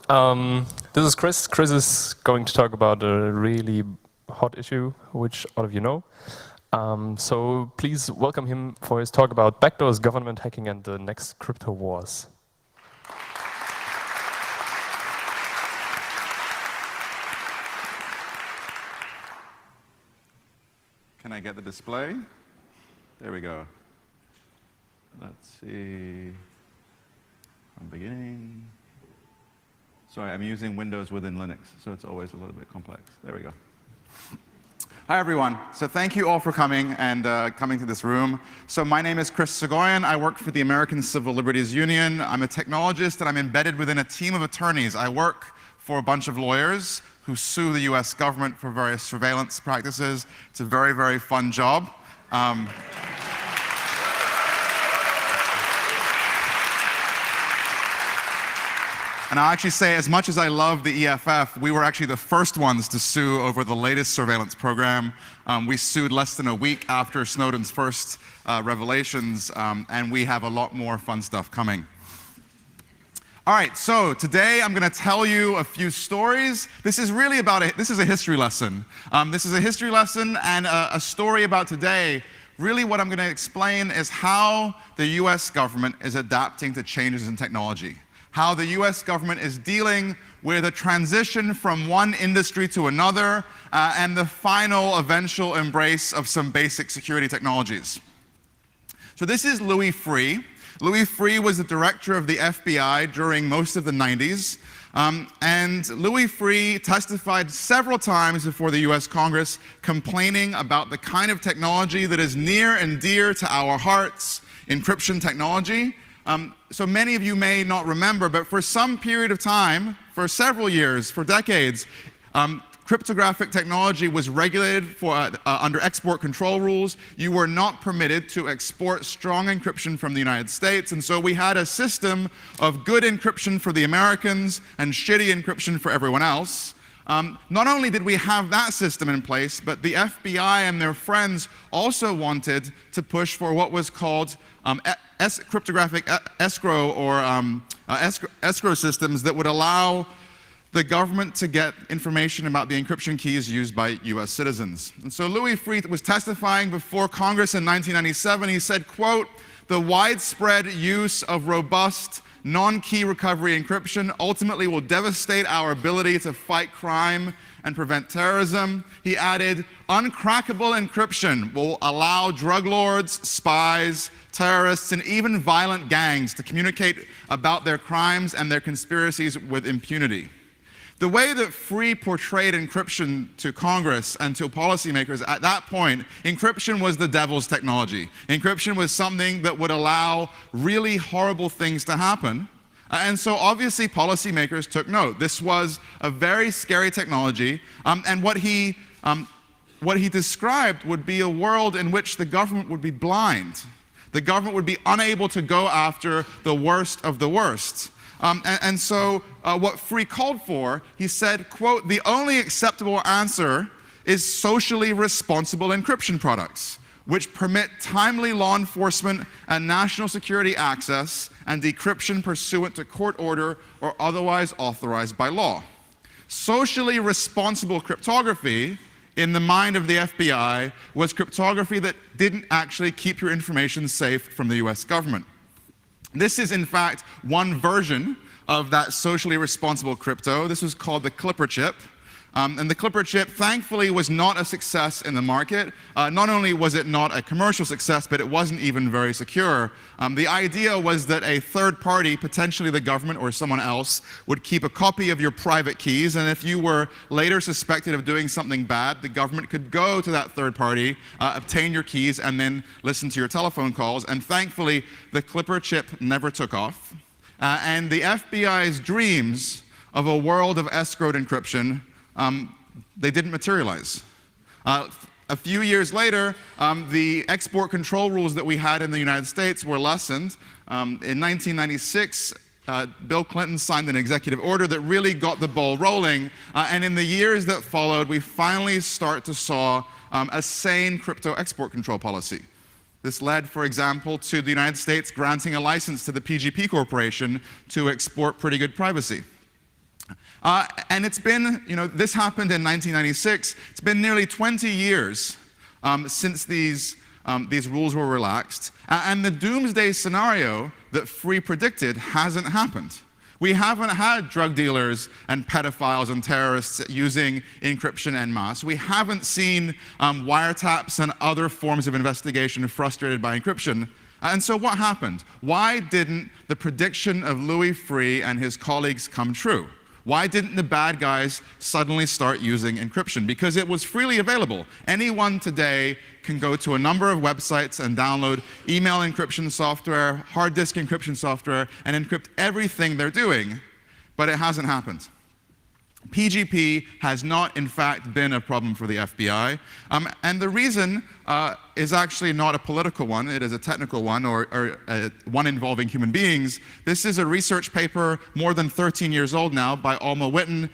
This is Chris. Chris is going to talk about a really hot issue, which all of you know. So please welcome him for his talk about backdoors, government hacking, and the next crypto wars. Can I get the display? There we go. Let's see. I'm beginning. Sorry, I'm using Windows within Linux, so it's always a little bit complex. There we go. Hi, everyone. So thank you all for coming and coming to this room. So my name is Chris Segoyan. I work for the American Civil Liberties Union. I'm a technologist, and I'm embedded within a team of attorneys. I work for a bunch of lawyers who sue the US government for various surveillance practices. It's a very, very fun job. And I'll actually say, as much as I love the EFF, we were actually the first ones to sue over the latest surveillance program. We sued less than a week after Snowden's first revelations, and we have a lot more fun stuff coming. All right, so today I'm going to tell you a few stories. This is really about this is a history lesson. This is a history lesson and a story about today. Really what I'm going to explain is how the US government is adapting to changes in technology. How the US government is dealing with a transition from one industry to another and the final eventual embrace of some basic security technologies. So this is Louis Freeh. Louis Freeh was the director of the FBI during most of the 90s. And Louis Freeh testified several times before the US Congress complaining about the kind of technology that is near and dear to our hearts, encryption technology. So many of you may not remember, but for some period of time, for several years, for decades, cryptographic technology was regulated under export control rules. You were not permitted to export strong encryption from the United States, and so we had a system of good encryption for the Americans and shitty encryption for everyone else. Not only did we have that system in place, but the FBI and their friends also wanted to push for what was called cryptographic escrow or escrow systems that would allow the government to get information about the encryption keys used by US citizens. And so Louis Freeh was testifying before Congress in 1997. He said, quote, "The widespread use of robust non-key recovery encryption ultimately will devastate our ability to fight crime and prevent terrorism." He added, "Uncrackable encryption will allow drug lords, spies, terrorists, and even violent gangs to communicate about their crimes and their conspiracies with impunity." The way that Freeh portrayed encryption to Congress and to policymakers at that point, encryption was the devil's technology. Encryption was something that would allow really horrible things to happen. And so obviously policymakers took note. This was a very scary technology, and what he described would be a world in which the government would be blind. The government would be unable to go after the worst of the worst. And so what Freeh called for, he said, quote, "The only acceptable answer is socially responsible encryption products, which permit timely law enforcement and national security access and decryption pursuant to court order or otherwise authorized by law." Socially responsible cryptography, in the mind of the FBI, was cryptography that didn't actually keep your information safe from the US government. This is, in fact, one version of that socially responsible crypto. This was called the Clipper chip. And the Clipper chip, thankfully, was not a success in the market. Not only was it not a commercial success, but it wasn't even very secure. The idea was that a third party, potentially the government or someone else, would keep a copy of your private keys, and if you were later suspected of doing something bad, the government could go to that third party, obtain your keys, and then listen to your telephone calls. And thankfully, the Clipper chip never took off. And the FBI's dreams of a world of escrowed encryption, they didn't materialize. A few years later, the export control rules that we had in the United States were lessened. In 1996, Bill Clinton signed an executive order that really got the ball rolling. And in the years that followed, we finally start to saw a sane crypto export control policy. This led, for example, to the United States granting a license to the PGP Corporation to export pretty good privacy. And it's been, this happened in 1996. It's been nearly 20 years since these rules were relaxed. And the doomsday scenario that Free predicted hasn't happened. We haven't had drug dealers and pedophiles and terrorists using encryption en masse. We haven't seen wiretaps and other forms of investigation frustrated by encryption. And so what happened? Why didn't the prediction of Louis Freeh and his colleagues come true? Why didn't the bad guys suddenly start using encryption? Because it was freely available. Anyone today can go to a number of websites and download email encryption software, hard disk encryption software, and encrypt everything they're doing, but it hasn't happened. PGP has not, in fact, been a problem for the FBI. And the reason is actually not a political one. It is a technical one, or one involving human beings. This is a research paper more than 13 years old now by Alma Witten,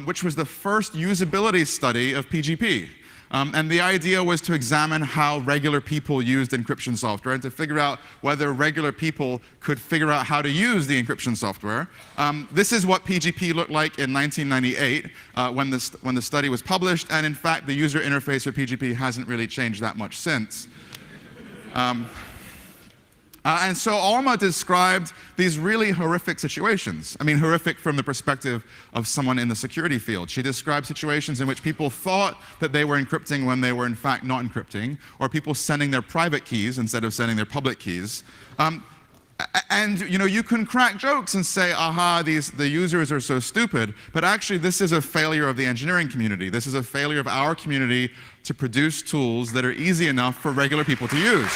which was the first usability study of PGP. And the idea was to examine how regular people used encryption software and to figure out whether regular people could figure out how to use the encryption software. This is what PGP looked like in 1998 when the study was published, and in fact, the user interface for PGP hasn't really changed that much since. And so Alma described these really horrific situations. I mean, horrific from the perspective of someone in the security field. She described situations in which people thought that they were encrypting when they were in fact not encrypting, or people sending their private keys instead of sending their public keys. And you can crack jokes and say, aha, the users are so stupid, but actually this is a failure of the engineering community. This is a failure of our community to produce tools that are easy enough for regular people to use.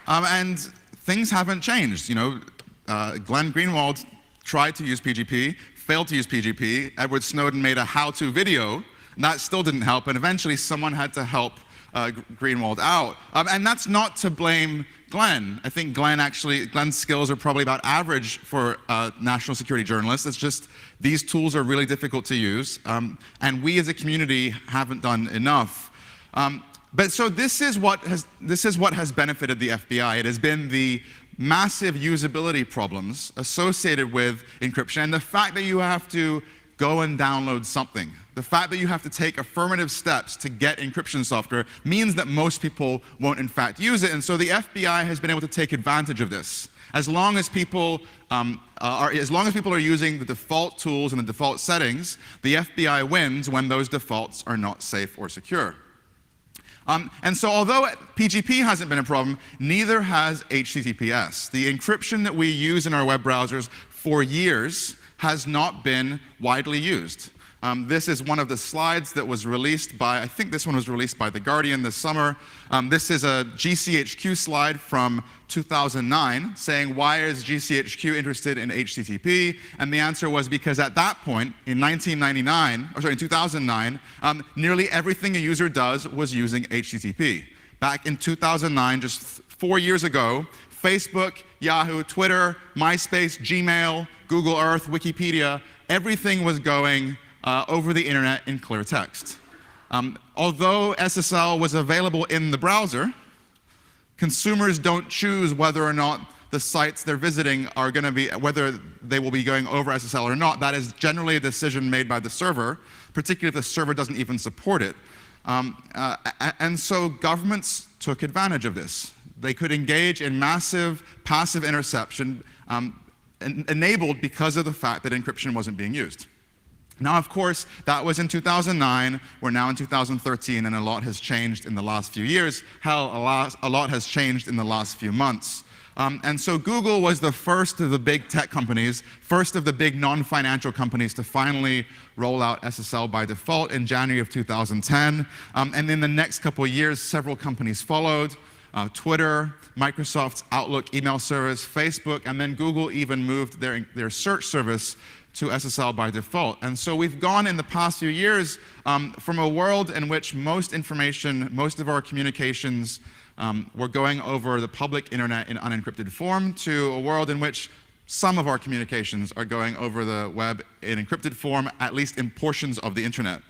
And things haven't changed. Glenn Greenwald tried to use PGP, failed to use PGP. Edward Snowden made a how-to video, and that still didn't help, and eventually someone had to help Greenwald out. And that's not to blame Glenn. I think Glenn's skills are probably about average for national security journalists. It's just these tools are really difficult to use, and we as a community haven't done enough. But so this is what has benefited the FBI. It has been the massive usability problems associated with encryption, and the fact that you have to go and download something. The fact that you have to take affirmative steps to get encryption software means that most people won't in fact use it, and so the FBI has been able to take advantage of this. As long as people are using the default tools and the default settings, the FBI wins when those defaults are not safe or secure. And so although PGP hasn't been a problem, neither has HTTPS. The encryption that we use in our web browsers for years has not been widely used. This is one of the slides that was released by, I think this one was released by The Guardian this summer. This is a GCHQ slide from 2009 saying, why is GCHQ interested in HTTP? And the answer was because at that point, in 2009, nearly everything a user does was using HTTP. Back in 2009, just 4 years ago, Facebook, Yahoo, Twitter, MySpace, Gmail, Google Earth, Wikipedia, everything was going over the internet in clear text. Although SSL was available in the browser, consumers don't choose whether or not the sites they're visiting are going to be, whether they will be going over SSL or not. That is generally a decision made by the server, particularly if the server doesn't even support it. And so governments took advantage of this. They could engage in massive passive interception enabled because of the fact that encryption wasn't being used. Now, of course, that was in 2009. We're now in 2013, and a lot has changed in the last few years. Hell, a lot has changed in the last few months. And so Google was the first of the big tech companies, first of the big non-financial companies to finally roll out SSL by default in January of 2010. And in the next couple of years, several companies followed. Twitter, Microsoft's Outlook email service, Facebook, and then Google even moved their search service to SSL by default. And so we've gone in the past few years from a world in which most information, most of our communications were going over the public internet in unencrypted form to a world in which some of our communications are going over the web in encrypted form, at least in portions of the internet.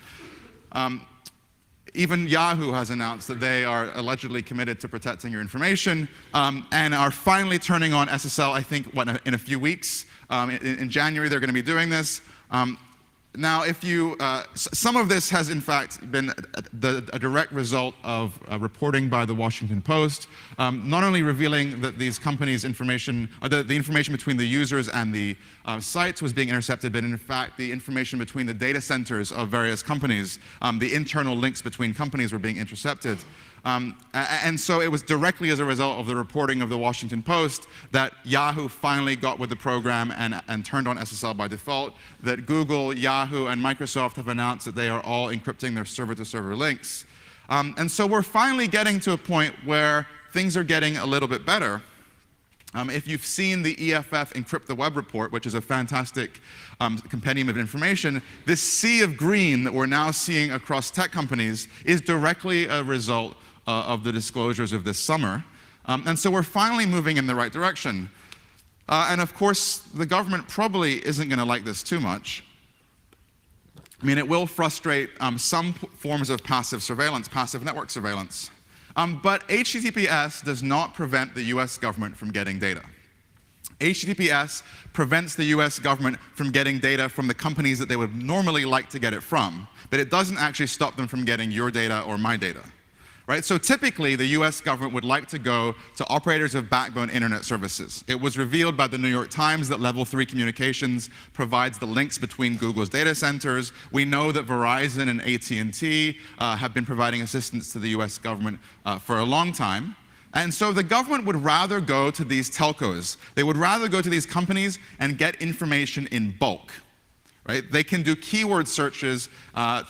Even Yahoo has announced that they are allegedly committed to protecting your information, and are finally turning on SSL, I think, in a few weeks. In January, they're going to be doing this. Now, some of this has in fact been a direct result of reporting by the Washington Post, not only revealing that these companies' information, or the information between the users and the sites was being intercepted, but in fact the information between the data centers of various companies, the internal links between companies were being intercepted. And so it was directly as a result of the reporting of the Washington Post that Yahoo finally got with the program and turned on SSL by default, that Google, Yahoo, and Microsoft have announced that they are all encrypting their server-to-server links. And so we're finally getting to a point where things are getting a little bit better. If you've seen the EFF Encrypt the Web report, which is a fantastic compendium of information, this sea of green that we're now seeing across tech companies is directly a result of the disclosures of this summer. And so we're finally moving in the right direction. And of course, the government probably isn't going to like this too much. I mean, it will frustrate some forms of passive surveillance, passive network surveillance. But HTTPS does not prevent the US government from getting data. HTTPS prevents the US government from getting data from the companies that they would normally like to get it from, but it doesn't actually stop them from getting your data or my data. Right? So typically, the US government would like to go to operators of backbone internet services. It was revealed by the New York Times that Level 3 Communications provides the links between Google's data centers. We know that Verizon and AT&T have been providing assistance to the US government for a long time. And so the government would rather go to these telcos. They would rather go to these companies and get information in bulk. Right? They can do keyword searches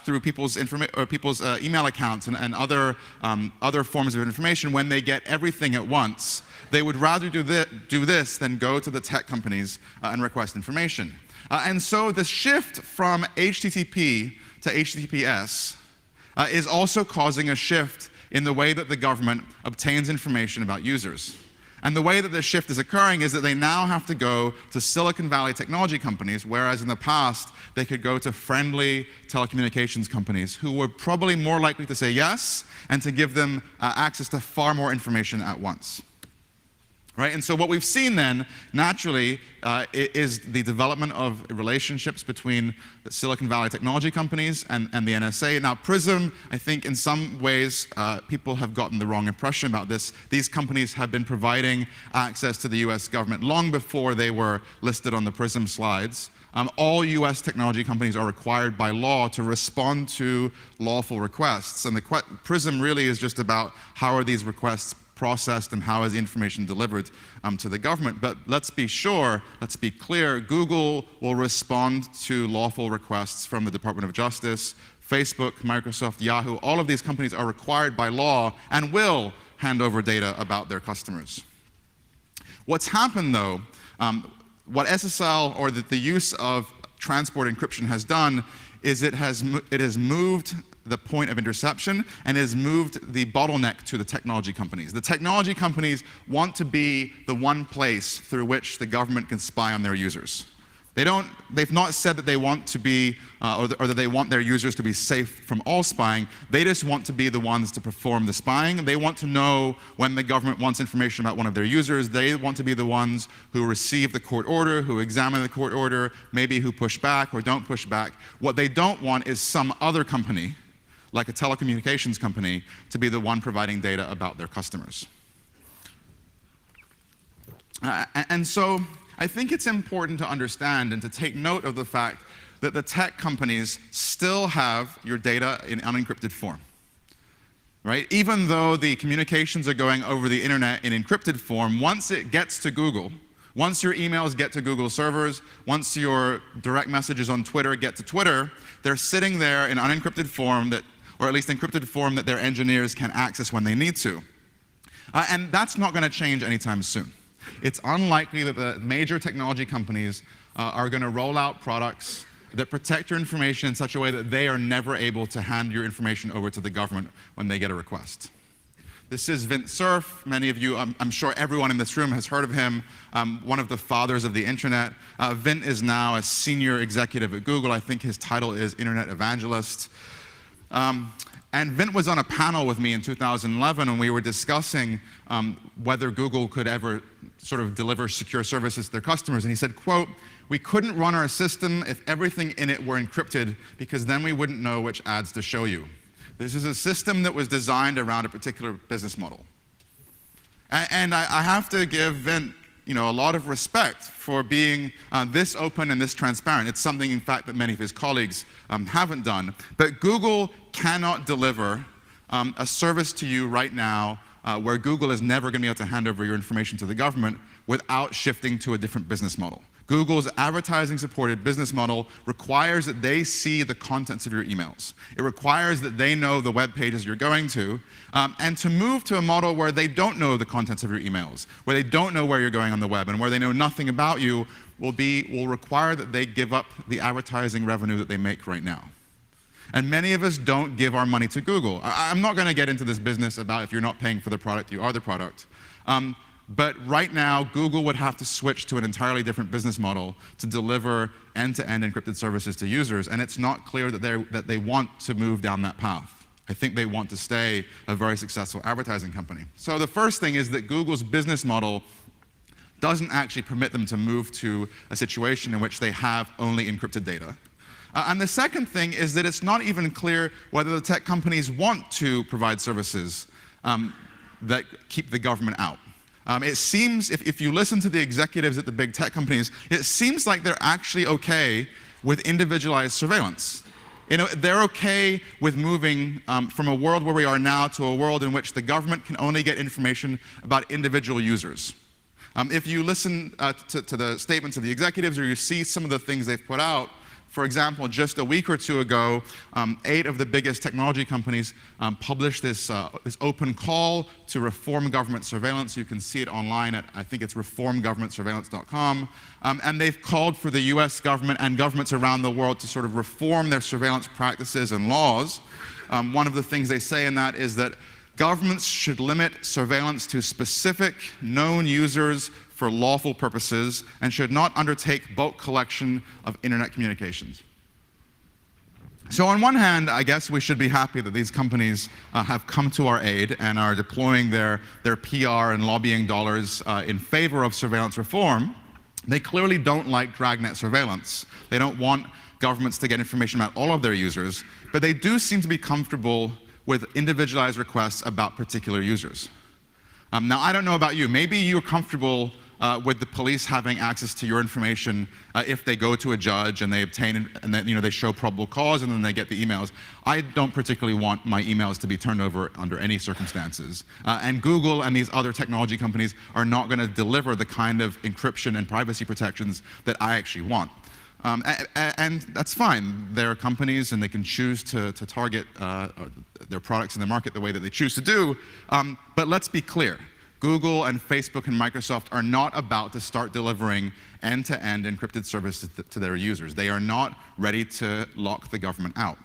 through people's email accounts and other forms of information when they get everything at once. They would rather do this than go to the tech companies and request information. And so the shift from HTTP to HTTPS is also causing a shift in the way that the government obtains information about users. And the way that this shift is occurring is that they now have to go to Silicon Valley technology companies, whereas in the past, they could go to friendly telecommunications companies who were probably more likely to say yes and to give them access to far more information at once. Right? And so what we've seen then, naturally, is the development of relationships between the Silicon Valley technology companies and the NSA. Now, PRISM, I think in some ways, people have gotten the wrong impression about this. These companies have been providing access to the US government long before they were listed on the PRISM slides. All US technology companies are required by law to respond to lawful requests. And the PRISM really is just about how are these requests processed and how is the information delivered to the government. But let's be sure, let's be clear, Google will respond to lawful requests from the Department of Justice. Facebook, Microsoft, Yahoo, all of these companies are required by law and will hand over data about their customers. What's happened though, what SSL or the use of transport encryption has done is it has moved the point of interception and has moved the bottleneck to the technology companies. The technology companies want to be the one place through which the government can spy on their users. They've not said that they want to be, or that they want their users to be safe from all spying. They just want to be the ones to perform the spying. They want to know when the government wants information about one of their users. They want to be the ones who receive the court order, who examine the court order, maybe who push back or don't push back. What they don't want is some other company, like a telecommunications company, to be the one providing data about their customers. And so I think it's important to understand and to take note of the fact that the tech companies still have your data in unencrypted form. Right? Even though the communications are going over the internet in encrypted form, once it gets to Google, once your emails get to Google servers, once your direct messages on Twitter get to Twitter, they're sitting there in unencrypted form or at least encrypted form that their engineers can access when they need to. And that's not going to change anytime soon. It's unlikely that the major technology companies are going to roll out products that protect your information in such a way that they are never able to hand your information over to the government when they get a request. This is Vint Cerf. Many of you, I'm sure everyone in this room has heard of him, one of the fathers of the internet. Vint is now a senior executive at Google. I think his title is Internet Evangelist. And Vint was on a panel with me in 2011, and we were discussing whether Google could ever sort of deliver secure services to their customers. And he said, quote, "We couldn't run our system if everything in it were encrypted, because then we wouldn't know which ads to show you. This is a system that was designed around a particular business model." And I have to give Vint a lot of respect for being this open and this transparent. It's something, in fact, that many of his colleagues haven't done. But Google cannot deliver a service to you right now where Google is never going to be able to hand over your information to the government without shifting to a different business model. Google's advertising-supported business model requires that they see the contents of your emails. It requires that they know the web pages you're going to, and to move to a model where they don't know the contents of your emails, where they don't know where you're going on the web, and where they know nothing about you, will require that they give up the advertising revenue that they make right now. And many of us don't give our money to Google. I'm not going to get into this business about if you're not paying for the product, you are the product. But right now, Google would have to switch to an entirely different business model to deliver end-to-end encrypted services to users, and it's not clear that they want to move down that path. I think they want to stay a very successful advertising company. So the first thing is that Google's business model doesn't actually permit them to move to a situation in which they have only encrypted data. And the second thing is that it's not even clear whether the tech companies want to provide services that keep the government out. It seems, if you listen to the executives at the big tech companies, it seems like they're actually okay with individualized surveillance. They're okay with moving from a world where we are now to a world in which the government can only get information about individual users. If you listen to the statements of the executives, or you see some of the things they've put out, for example, just a week or two ago, 8 of the biggest technology companies published this open call to reform government surveillance. You can see it online at, I think it's reformgovernmentsurveillance.com. And they've called for the US government and governments around the world to sort of reform their surveillance practices and laws. One of the things they say in that is that governments should limit surveillance to specific known users for lawful purposes, and should not undertake bulk collection of internet communications. So on one hand, I guess we should be happy that these companies have come to our aid and are deploying their PR and lobbying dollars in favor of surveillance reform. They clearly don't like dragnet surveillance. They don't want governments to get information about all of their users, but they do seem to be comfortable with individualized requests about particular users. Now, I don't know about you. Maybe you're comfortable with the police having access to your information if they go to a judge and they obtain, and then they show probable cause, and then they get the emails. I don't particularly want my emails to be turned over under any circumstances. And Google and these other technology companies are not going to deliver the kind of encryption and privacy protections that I actually want. And that's fine. They're companies, and they can choose to target their products in the market the way that they choose to do. But let's be clear. Google and Facebook and Microsoft are not about to start delivering end-to-end encrypted services to their users. They are not ready to lock the government out.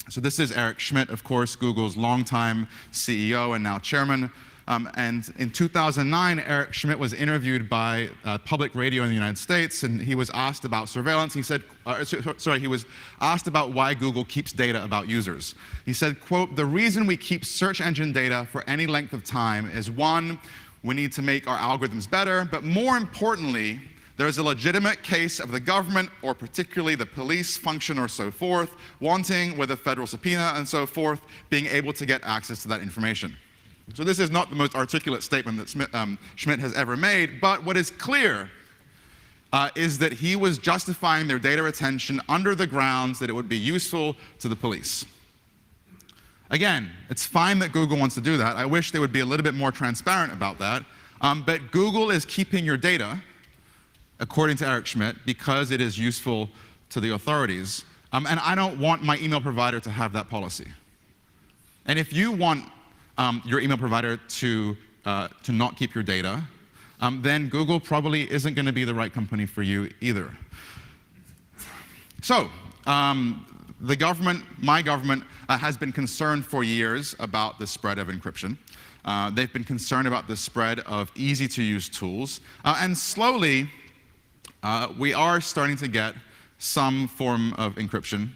So this is Eric Schmidt, of course, Google's longtime CEO and now chairman. And in 2009, Eric Schmidt was interviewed by public radio in the United States, and he was asked about surveillance. He said, he was asked about why Google keeps data about users. He said, quote, "The reason we keep search engine data for any length of time is, one, we need to make our algorithms better, but more importantly, there is a legitimate case of the government, or particularly the police function or so forth, wanting, with a federal subpoena and so forth, being able to get access to that information." So this is not the most articulate statement that Schmidt has ever made, but what is clear is that he was justifying their data retention under the grounds that it would be useful to the police. Again, it's fine that Google wants to do that. I wish they would be a little bit more transparent about that. But Google is keeping your data, according to Eric Schmidt, because it is useful to the authorities. And I don't want my email provider to have that policy. And if you want your email provider to not keep your data, then Google probably isn't going to be the right company for you either. So, the government, my government, has been concerned for years about the spread of encryption. They've been concerned about the spread of easy-to-use tools. And slowly, we are starting to get some form of encryption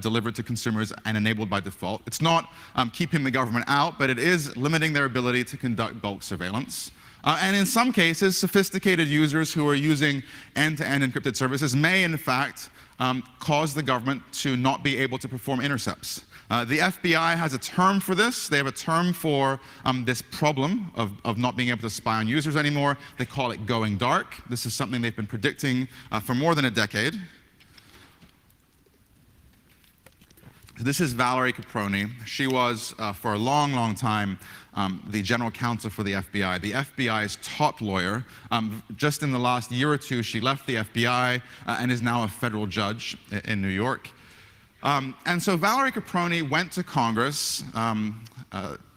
delivered to consumers and enabled by default. It's not keeping the government out, but it is limiting their ability to conduct bulk surveillance. And in some cases, sophisticated users who are using end-to-end encrypted services may, in fact, cause the government to not be able to perform intercepts. The FBI has a term for this. They have a term for this problem of not being able to spy on users anymore. They call it going dark. This is something they've been predicting for more than a decade. This is Valerie Caproni. She was, for a long, long time, the general counsel for the FBI, the FBI's top lawyer. Just in the last year or two, she left the FBI and is now a federal judge in New York. And so Valerie Caproni went to Congress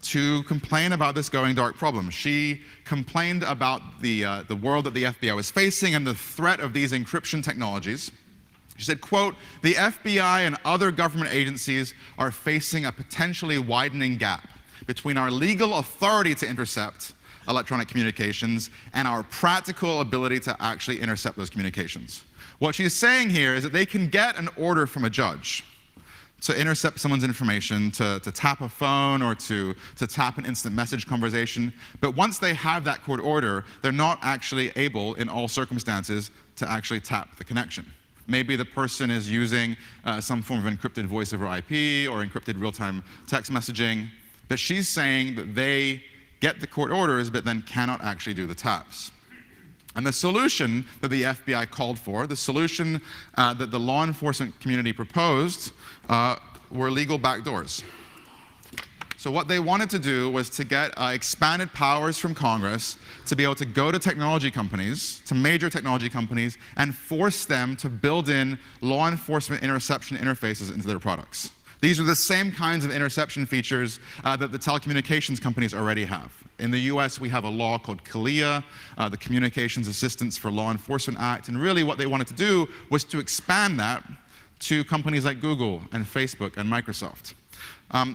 to complain about this going dark problem. She complained about the world that the FBI was facing and the threat of these encryption technologies. She said, quote, "The FBI and other government agencies are facing a potentially widening gap between our legal authority to intercept electronic communications and our practical ability to actually intercept those communications." What she's saying here is that they can get an order from a judge to intercept someone's information, to tap a phone or to tap an instant message conversation. But once they have that court order, they're not actually able, in all circumstances, to actually tap the connection. Maybe the person is using some form of encrypted voice over IP or encrypted real-time text messaging. But she's saying that they get the court orders, but then cannot actually do the taps. And the solution that the FBI called for, the solution that the law enforcement community proposed, were legal backdoors. So what they wanted to do was to get expanded powers from Congress to be able to go to technology companies, to major technology companies, and force them to build in law enforcement interception interfaces into their products. These are the same kinds of interception features that the telecommunications companies already have. In the US, we have a law called CALEA, the Communications Assistance for Law Enforcement Act, and really what they wanted to do was to expand that to companies like Google and Facebook and Microsoft.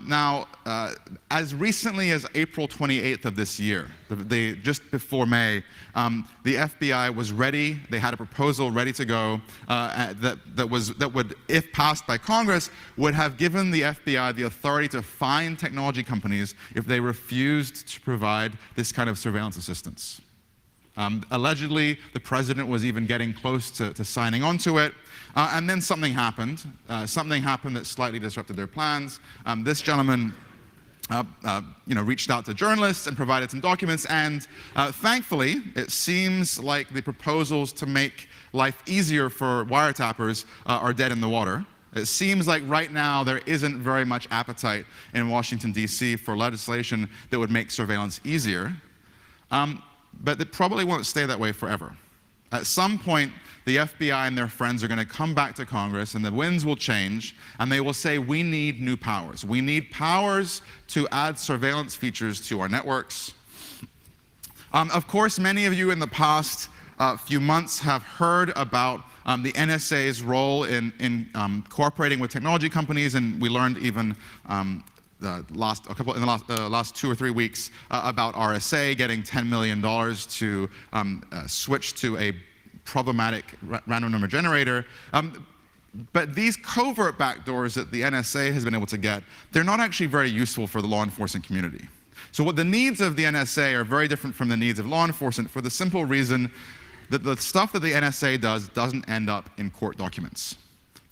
Now, as recently as April 28th of this year, just before May, the FBI was ready. They had a proposal ready to go that would, if passed by Congress, would have given the FBI the authority to fine technology companies if they refused to provide this kind of surveillance assistance. Allegedly, the president was even getting close to signing onto it. And then something happened. Something happened that slightly disrupted their plans. This gentleman reached out to journalists and provided some documents. And thankfully, it seems like the proposals to make life easier for wiretappers are dead in the water. It seems like right now there isn't very much appetite in Washington, D.C. for legislation that would make surveillance easier. But it probably won't stay that way forever. At some point, the FBI and their friends are going to come back to Congress and the winds will change and they will say, we need new powers. We need powers to add surveillance features to our networks. Of course, many of you in the past few months have heard about the NSA's role in cooperating with technology companies, and we learned even in the last 2 or 3 weeks about RSA getting $10 million to switch to a problematic random number generator. But these covert backdoors that the NSA has been able to get, they're not actually very useful for the law enforcement community. So what the needs of the NSA are very different from the needs of law enforcement for the simple reason that the stuff that the NSA does doesn't end up in court documents.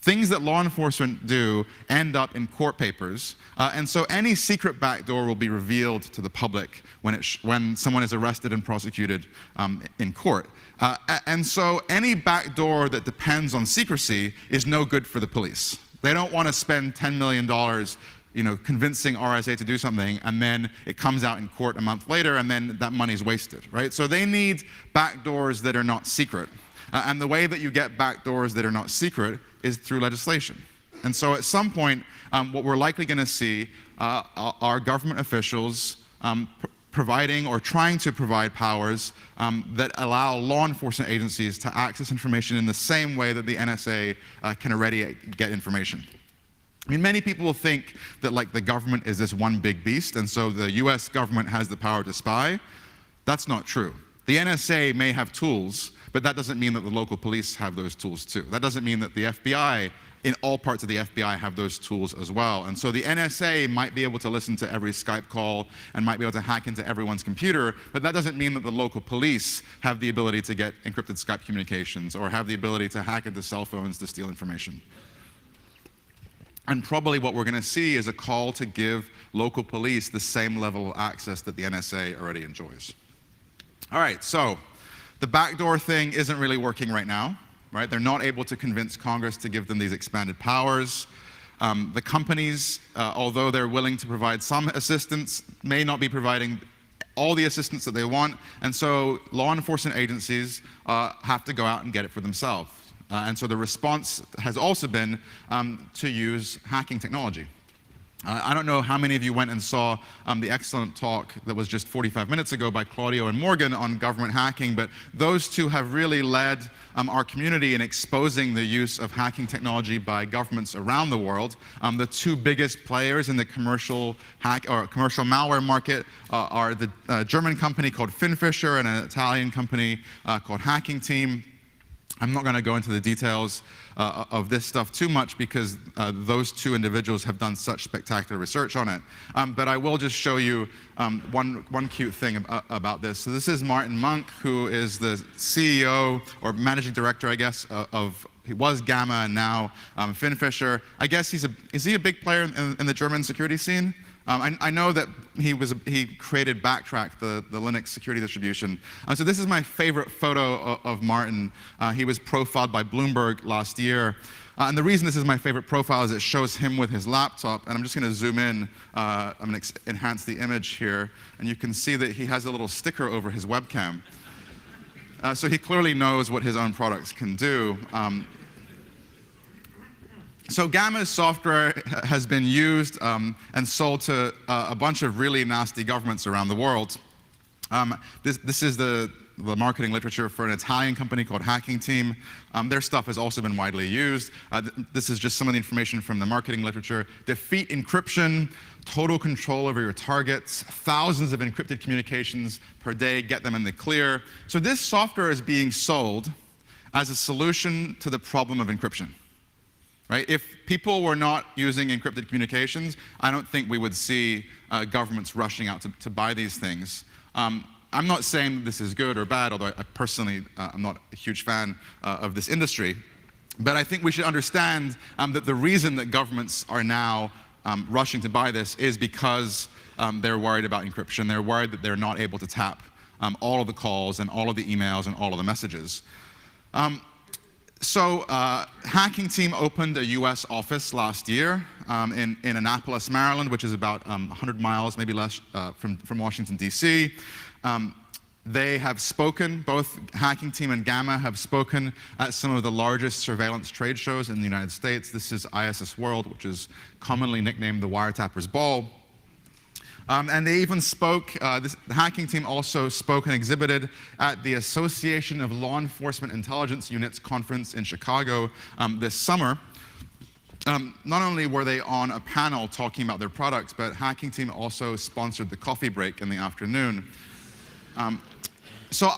Things that law enforcement do end up in court papers, and so any secret backdoor will be revealed to the public when someone is arrested and prosecuted in court. And so any backdoor that depends on secrecy is no good for the police. They don't want to spend $10 million convincing RSA to do something, and then it comes out in court a month later, and then that money's wasted, right? So they need backdoors that are not secret. And the way that you get backdoors that are not secret is through legislation. And so at some point, what we're likely going to see are government officials providing or trying to provide powers that allow law enforcement agencies to access information in the same way that the NSA can already get information. I mean, many people will think that the government is this one big beast, and so the US government has the power to spy. That's not true. The NSA may have tools, but that doesn't mean that the local police have those tools too. That doesn't mean that the FBI in all parts of the FBI have those tools as well. And so the NSA might be able to listen to every Skype call and might be able to hack into everyone's computer, but that doesn't mean that the local police have the ability to get encrypted Skype communications or have the ability to hack into cell phones to steal information. And probably what we're going to see is a call to give local police the same level of access that the NSA already enjoys. All right, so the backdoor thing isn't really working right now. Right? They're not able to convince Congress to give them these expanded powers. The companies, although they're willing to provide some assistance, may not be providing all the assistance that they want, and so law enforcement agencies have to go out and get it for themselves. And so the response has also been to use hacking technology. I don't know how many of you went and saw the excellent talk that was just 45 minutes ago by Claudio and Morgan on government hacking, but those two have really led our community in exposing the use of hacking technology by governments around the world. The two biggest players in the commercial malware market are the German company called Finfisher and an Italian company called Hacking Team. I'm not going to go into the details of this stuff too much because those two individuals have done such spectacular research on it. But I will just show you one cute thing about this. So this is Martin Monk, who is the CEO or managing director, I guess, he was Gamma and now Finfisher. I guess is he a big player in the German security scene? I know that he created Backtrack, the Linux security distribution. So this is my favorite photo of Martin. He was profiled by Bloomberg last year. And the reason this is my favorite profile is it shows him with his laptop. And I'm just going to zoom in. I'm going to enhance the image here. And you can see that he has a little sticker over his webcam. So he clearly knows what his own products can do. So Gamma's software has been used and sold to a bunch of really nasty governments around the world. This is the marketing literature for an Italian company called Hacking Team. Their stuff has also been widely used. This is just some of the information from the marketing literature. Defeat encryption, total control over your targets, thousands of encrypted communications per day, get them in the clear. So this software is being sold as a solution to the problem of encryption. Right? If people were not using encrypted communications, I don't think we would see governments rushing out to buy these things. I'm not saying this is good or bad, although I personally am not a huge fan of this industry. But I think we should understand that the reason that governments are now rushing to buy this is because they're worried about encryption. They're worried that they're not able to tap all of the calls and all of the emails and all of the messages. So Hacking Team opened a US office last year in Annapolis, Maryland, which is about 100 miles, maybe less, from Washington, D.C. They have spoken, both Hacking Team and Gamma have spoken at some of the largest surveillance trade shows in the United States. This is ISS World, which is commonly nicknamed the Wiretapper's Ball. And they even spoke, the Hacking Team also spoke and exhibited at the Association of Law Enforcement Intelligence Units conference in Chicago this summer. Not only were they on a panel talking about their products, but Hacking Team also sponsored the coffee break in the afternoon. So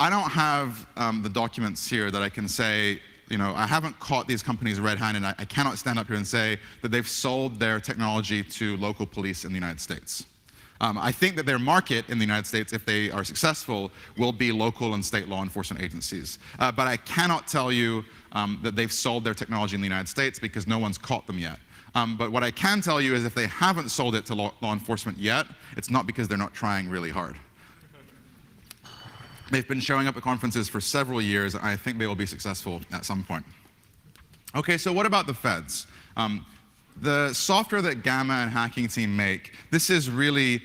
I don't have the documents here that I can say, I haven't caught these companies red-handed. I cannot stand up here and say that they've sold their technology to local police in the United States. I think that their market in the United States, if they are successful, will be local and state law enforcement agencies. But I cannot tell you that they've sold their technology in the United States because no one's caught them yet. But what I can tell you is if they haven't sold it to law enforcement yet, it's not because they're not trying really hard. They've been showing up at conferences for several years, and I think they will be successful at some point. Okay, so what about the feds? The software that Gamma and Hacking Team make, this is really,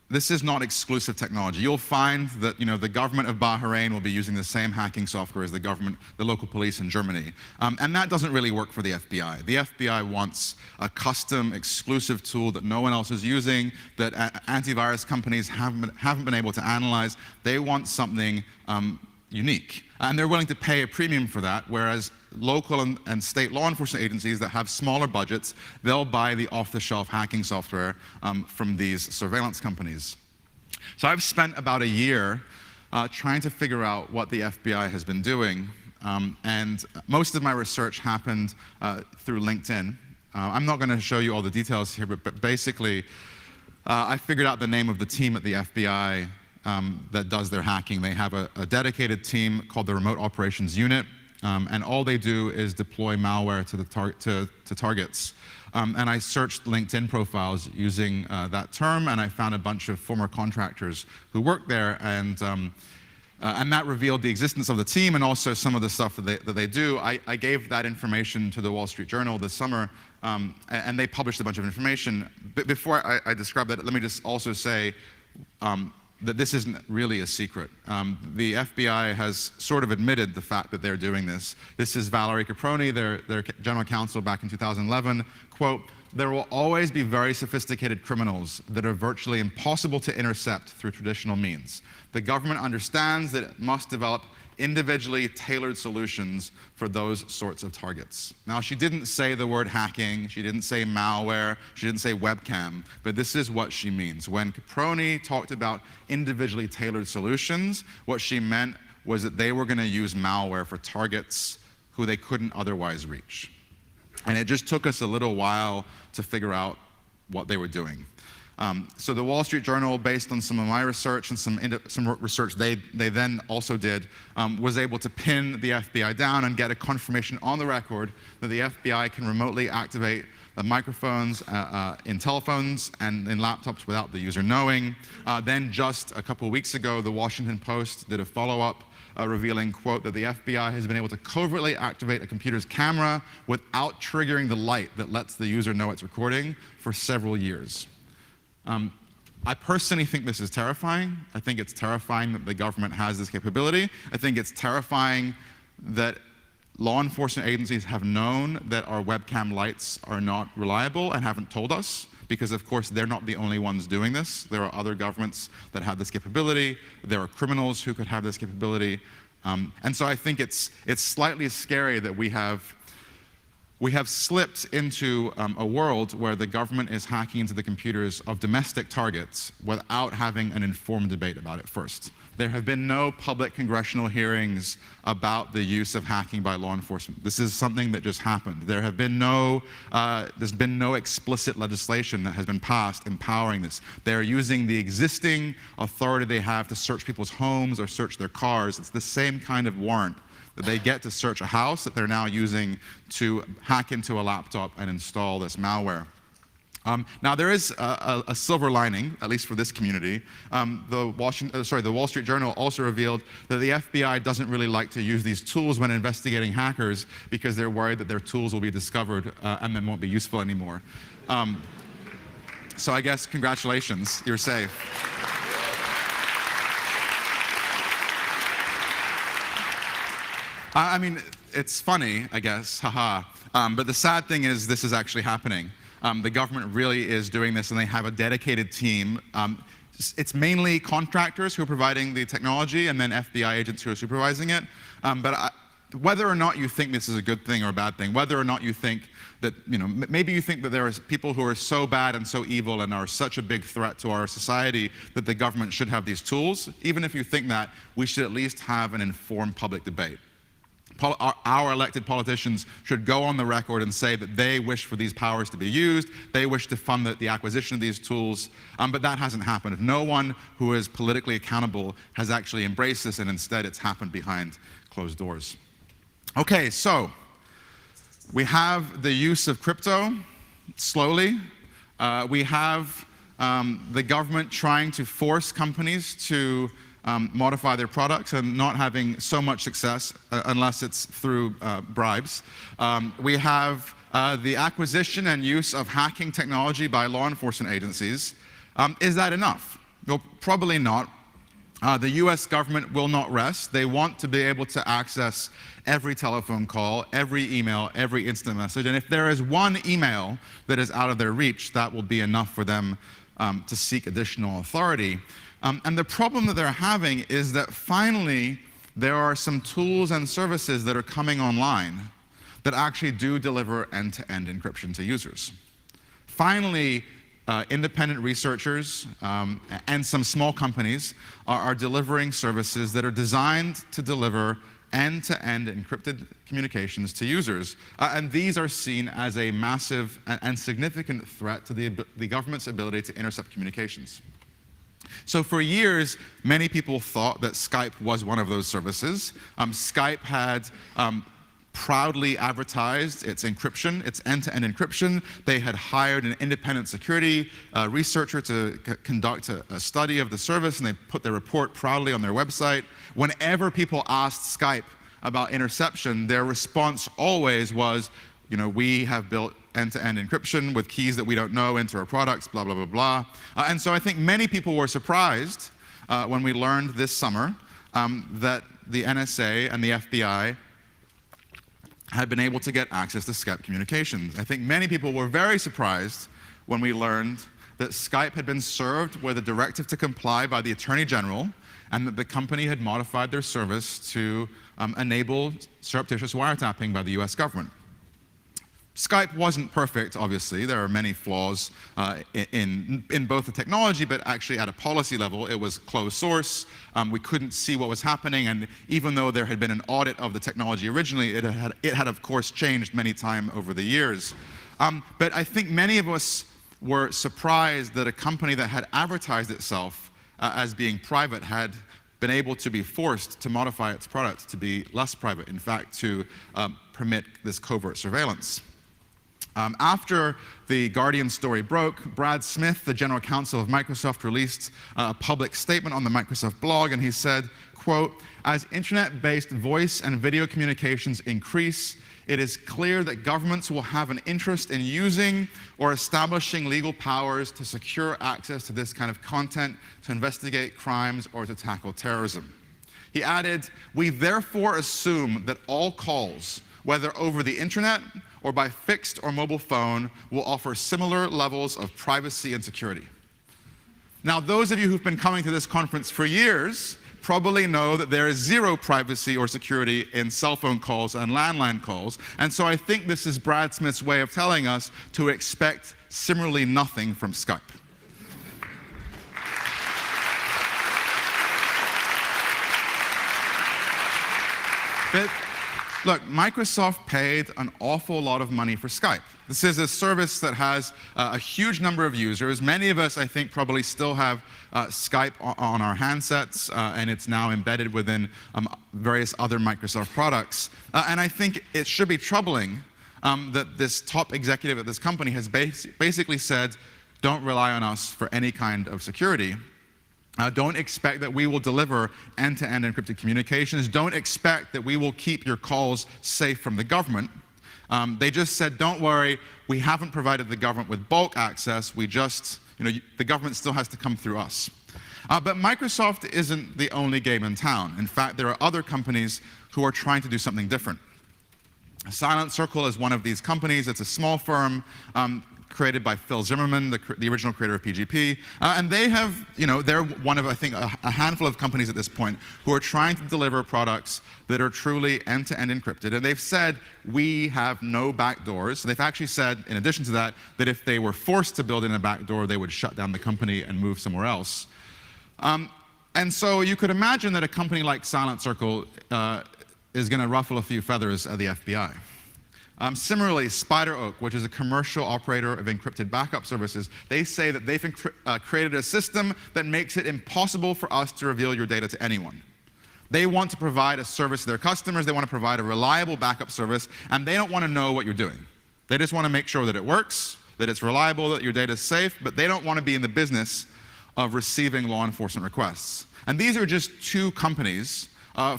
this is not exclusive technology. You'll find that the government of Bahrain will be using the same hacking software as the local police in Germany. And that doesn't really work for the FBI. The FBI wants a custom, exclusive tool that no one else is using, that antivirus companies haven't been able to analyze. They want something unique. And they're willing to pay a premium for that, whereas local and state law enforcement agencies that have smaller budgets, they'll buy the off-the-shelf hacking software from these surveillance companies. So I've spent about a year trying to figure out what the FBI has been doing. And most of my research happened through LinkedIn. I'm not going to show you all the details here, but basically, I figured out the name of the team at the FBI that does their hacking. They have a dedicated team called the Remote Operations Unit, and all they do is deploy malware to targets. And I searched LinkedIn profiles using that term, and I found a bunch of former contractors who worked there, and that revealed the existence of the team and also some of the stuff that they do. I gave that information to the Wall Street Journal this summer, and they published a bunch of information. But before I describe that, let me just also say that this isn't really a secret. The FBI has sort of admitted the fact that they're doing this. This is Valerie Caproni, their general counsel back in 2011. Quote, "There will always be very sophisticated criminals that are virtually impossible to intercept through traditional means. The government understands that it must develop individually tailored solutions for those sorts of targets." Now, she didn't say the word hacking, she didn't say malware, she didn't say webcam, but this is what she means. When Caproni talked about individually tailored solutions, what she meant was that they were going to use malware for targets who they couldn't otherwise reach. And it just took us a little while to figure out what they were doing. So the Wall Street Journal, based on some of my research and some research they then also did, was able to pin the FBI down and get a confirmation on the record that the FBI can remotely activate the microphones in telephones and in laptops without the user knowing. Then just a couple of weeks ago, the Washington Post did a follow-up revealing, quote, that the FBI has been able to covertly activate a computer's camera without triggering the light that lets the user know it's recording for several years. I personally think this is terrifying. I think it's terrifying that the government has this capability. I think it's terrifying that law enforcement agencies have known that our webcam lights are not reliable and haven't told us, because of course they're not the only ones doing this. There are other governments that have this capability. There are criminals who could have this capability. And so I think it's slightly scary that we have slipped into a world where the government is hacking into the computers of domestic targets without having an informed debate about it first. There have been no public congressional hearings about the use of hacking by law enforcement. This is something that just happened. There's been no explicit legislation that has been passed empowering this. They're using the existing authority they have to search people's homes or search their cars. It's the same kind of warrant that they get to search a house that they're now using to hack into a laptop and install this malware. Now there is a silver lining, at least for this community. The Wall Street Journal also revealed that the FBI doesn't really like to use these tools when investigating hackers because they're worried that their tools will be discovered and then won't be useful anymore. So I guess congratulations, you're safe. I mean, it's funny, I guess, haha. But the sad thing is this is actually happening. The government really is doing this, and they have a dedicated team. It's mainly contractors who are providing the technology, and then FBI agents who are supervising it. Whether or not you think this is a good thing or a bad thing, whether or not you think that, maybe you think that there are people who are so bad and so evil and are such a big threat to our society that the government should have these tools. Even if you think that, we should at least have an informed public debate. Our elected politicians should go on the record and say that they wish for these powers to be used, they wish to fund the acquisition of these tools, but that hasn't happened. No one who is politically accountable has actually embraced this, and instead it's happened behind closed doors. Okay, so we have the use of crypto, slowly. We have the government trying to force companies to modify their products and not having so much success unless it's through bribes. We have the acquisition and use of hacking technology by law enforcement agencies. Is that enough? Well, probably not. The US government will not rest. They want to be able to access every telephone call, every email, every instant message. And if there is one email that is out of their reach, that will be enough for them to seek additional authority. And the problem that they're having is that finally there are some tools and services that are coming online that actually do deliver end-to-end encryption to users. Finally, independent researchers and some small companies are delivering services that are designed to deliver end-to-end encrypted communications to users. And these are seen as a massive and significant threat to the government's ability to intercept communications. So for years, many people thought that Skype was one of those services. Skype had proudly advertised its encryption, its end-to-end encryption. They had hired an independent security researcher to conduct a study of the service, and they put their report proudly on their website. Whenever people asked Skype about interception, their response always was, we have built end-to-end encryption with keys that we don't know into our products, blah, blah, blah, blah. And so I think many people were surprised when we learned this summer that the NSA and the FBI had been able to get access to Skype communications. I think many people were very surprised when we learned that Skype had been served with a directive to comply by the Attorney General, and that the company had modified their service to enable surreptitious wiretapping by the US government. Skype wasn't perfect, obviously. There are many flaws in both the technology, but actually at a policy level, it was closed source. We couldn't see what was happening, and even though there had been an audit of the technology originally, it had of course changed many times over the years. But I think many of us were surprised that a company that had advertised itself as being private had been able to be forced to modify its product to be less private, in fact, to permit this covert surveillance. After the Guardian story broke, Brad Smith, the general counsel of Microsoft, released a public statement on the Microsoft blog, and he said, quote, "As internet-based voice and video communications increase, it is clear that governments will have an interest in using or establishing legal powers to secure access to this kind of content, to investigate crimes, or to tackle terrorism." He added, "We therefore assume that all calls, whether over the internet or by fixed or mobile phone, will offer similar levels of privacy and security." Now, those of you who've been coming to this conference for years probably know that there is zero privacy or security in cell phone calls and landline calls. And so I think this is Brad Smith's way of telling us to expect similarly nothing from Skype. But look, Microsoft paid an awful lot of money for Skype. This is a service that has a huge number of users. Many of us, I think, probably still have Skype on our handsets, and it's now embedded within various other Microsoft products. And I think it should be troubling that this top executive at this company has basically said, don't rely on us for any kind of security. Don't expect that we will deliver end-to-end encrypted communications. Don't expect that we will keep your calls safe from the government. They just said, don't worry, we haven't provided the government with bulk access. We just, the government still has to come through us. But Microsoft isn't the only game in town. In fact, there are other companies who are trying to do something different. Silent Circle is one of these companies. It's a small firm created by Phil Zimmerman, the original creator of PGP. And they have, they're one of, I think, a handful of companies at this point who are trying to deliver products that are truly end-to-end encrypted. And they've said, we have no backdoors. They've actually said, in addition to that, that if they were forced to build in a backdoor, they would shut down the company and move somewhere else. And so you could imagine that a company like Silent Circle is going to ruffle a few feathers at the FBI. Similarly, Spider Oak, which is a commercial operator of encrypted backup services, they say that they've created a system that makes it impossible for us to reveal your data to anyone. They want to provide a service to their customers. They want to provide a reliable backup service, and they don't want to know what you're doing. They just want to make sure that it works, that it's reliable, that your data is safe, but they don't want to be in the business of receiving law enforcement requests. And these are just two companies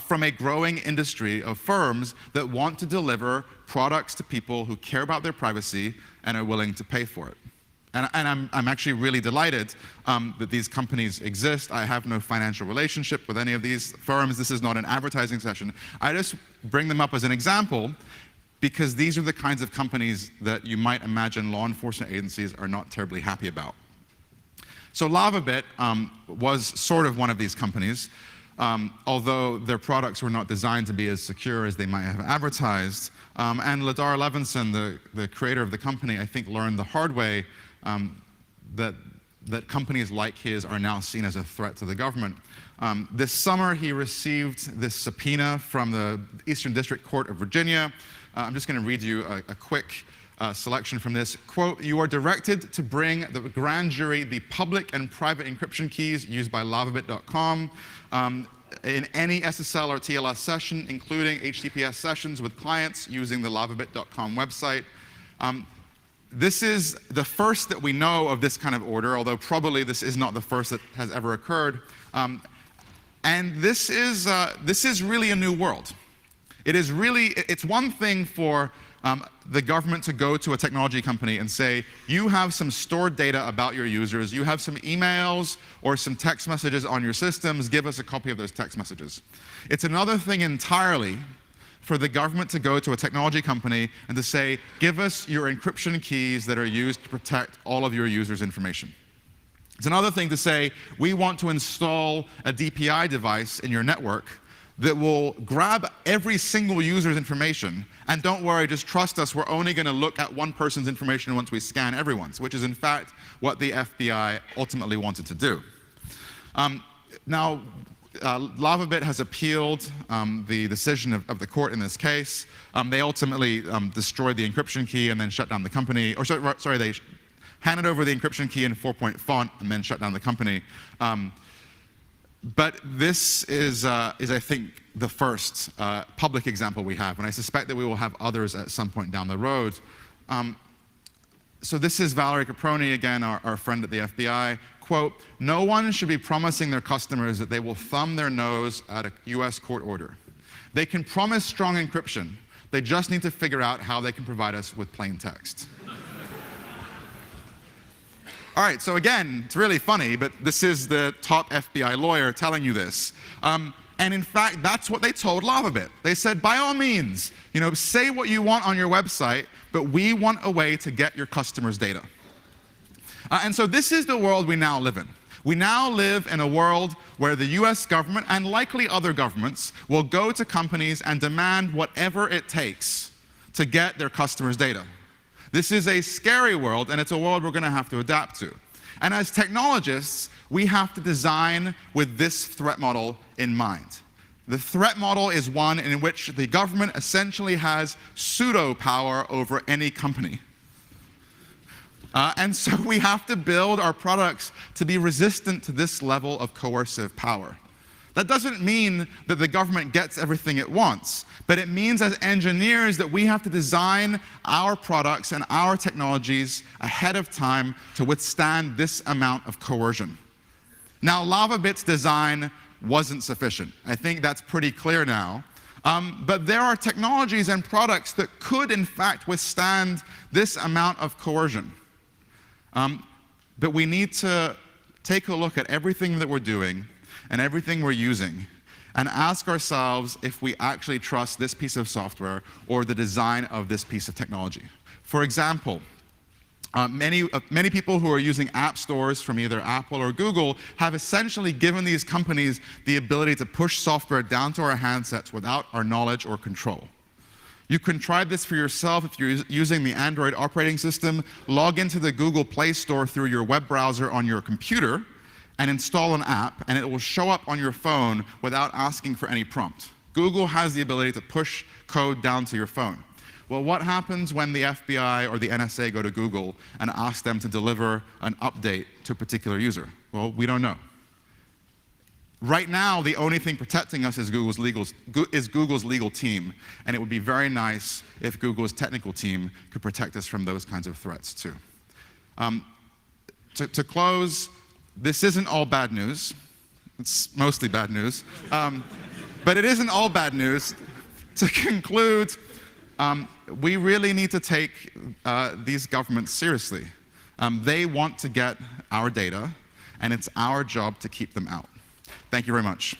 from a growing industry of firms that want to deliver products to people who care about their privacy and are willing to pay for it. And I'm actually really delighted that these companies exist. I have no financial relationship with any of these firms. This is not an advertising session. I just bring them up as an example because these are the kinds of companies that you might imagine law enforcement agencies are not terribly happy about. So LavaBit was sort of one of these companies. Although their products were not designed to be as secure as they might have advertised. And Ladar Levinson, the creator of the company, I think learned the hard way that that companies like his are now seen as a threat to the government. This summer, he received this subpoena from the Eastern District Court of Virginia. I'm just going to read you a quick selection from this. Quote, "You are directed to bring the grand jury the public and private encryption keys used by lavabit.com in any SSL or TLS session, including HTTPS sessions with clients using the lavabit.com website." This is the first that we know of this kind of order, although probably this is not the first that has ever occurred. And this is really a new world. It's one thing for the government to go to a technology company and say, you have some stored data about your users, you have some emails or some text messages on your systems, give us a copy of those text messages. It's another thing entirely for the government to go to a technology company and to say, give us your encryption keys that are used to protect all of your users' information. It's another thing to say, we want to install a DPI device in your network that will grab every single user's information, and don't worry, just trust us, we're only going to look at one person's information once we scan everyone's, which is in fact what the FBI ultimately wanted to do. Now, LavaBit has appealed the decision of the court in this case. They ultimately destroyed the encryption key and then shut down the company, or sorry, they handed over the encryption key in 4-point font and then shut down the company. But this is, I think, the first public example we have, and I suspect that we will have others at some point down the road. So this is Valerie Caproni, again, our friend at the FBI. Quote, "No one should be promising their customers that they will thumb their nose at a US court order. They can promise strong encryption. They just need to figure out how they can provide us with plain text." All right, so again, it's really funny, but this is the top FBI lawyer telling you this. And in fact, that's what they told LavaBit. They said, by all means, say what you want on your website, but we want a way to get your customers' data. And so this is the world we now live in. We now live in a world where the US government, and likely other governments, will go to companies and demand whatever it takes to get their customers' data. This is a scary world, and it's a world we're going to have to adapt to. And as technologists, we have to design with this threat model in mind. The threat model is one in which the government essentially has pseudo-power over any company. And so we have to build our products to be resistant to this level of coercive power. That doesn't mean that the government gets everything it wants, but it means as engineers that we have to design our products and our technologies ahead of time to withstand this amount of coercion. Now, LavaBit's design wasn't sufficient. I think that's pretty clear now. But there are technologies and products that could, in fact, withstand this amount of coercion. But we need to take a look at everything that we're doing and everything we're using and ask ourselves if we actually trust this piece of software or the design of this piece of technology. For example, many people who are using app stores from either Apple or Google have essentially given these companies the ability to push software down to our handsets without our knowledge or control. You can try this for yourself if you're using the Android operating system. Log into the Google Play Store through your web browser on your computer and install an app, and it will show up on your phone without asking for any prompt. Google has the ability to push code down to your phone. Well, what happens when the FBI or the NSA go to Google and ask them to deliver an update to a particular user? Well, we don't know. Right now, the only thing protecting us is Google's legal team, and it would be very nice if Google's technical team could protect us from those kinds of threats too. To close, this isn't all bad news. It's mostly bad news. But it isn't all bad news. To conclude, we really need to take these governments seriously. They want to get our data, and it's our job to keep them out. Thank you very much.